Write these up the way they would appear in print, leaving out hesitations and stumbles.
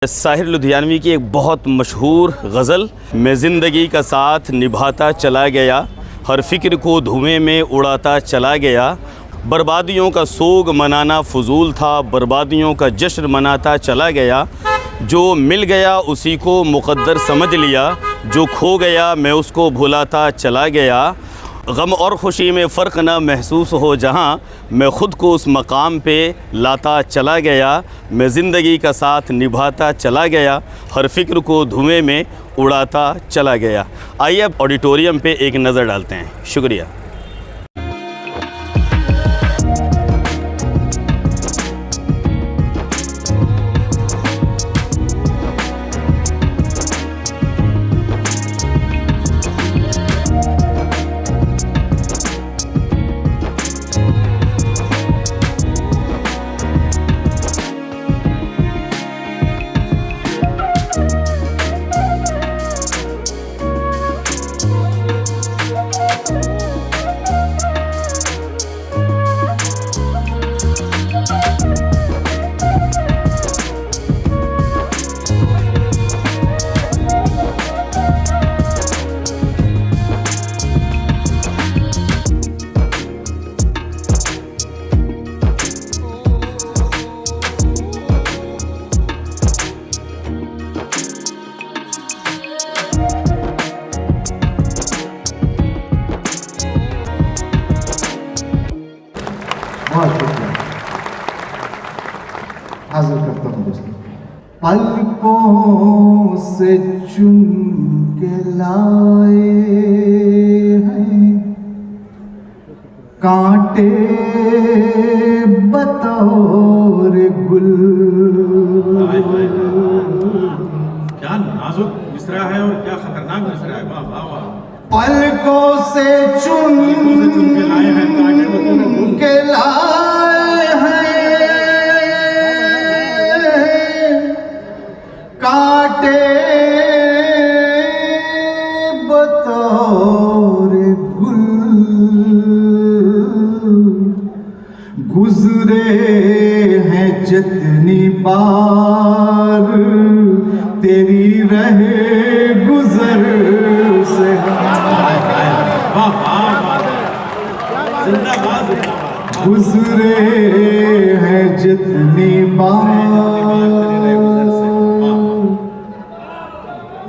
साहिर लुधियानवी की एक बहुत मशहूर गज़ल, मैं ज़िंदगी का साथ निभाता चला गया, हर फिक्र को धुएं में उड़ाता चला गया, बर्बादियों का सोग मनाना फजूल था, बर्बादियों का जश्न मनाता चला गया, जो मिल गया उसी को मुक़द्दर समझ लिया, जो खो गया मैं उसको भुलाता चला गया, गम और ख़ुशी में फ़र्क ना महसूस हो जहाँ, मैं ख़ुद को उस मकाम पे लाता चला गया, मैं ज़िंदगी का साथ निभाता चला गया, हर फिक्र को धुएं में उड़ाता चला गया। आइए अब ऑडिटोरियम पे एक नज़र डालते हैं। शुक्रिया। बहुत शुक्रिया। हाजिर करता हूँ दोस्तों। पलकों से चुन के लाए हैं कांटे बतौर गुल। क्या नाजुक मिसरा है और क्या खतरनाक मिसरा है। वाह वाह वाह। पलकों से चुन के लाए हैं कांटे बतौर गुल के लाए हैं कांटे बतौर गुल। गुजरे हैं जितनी बार तेरी रहे गुजर से। वाह वाह वाह। जिंदाबाद जिंदाबाद। गुजरे हैं जितनी बार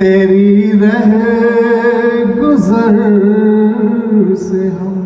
तेरी रहे गुजर से हम।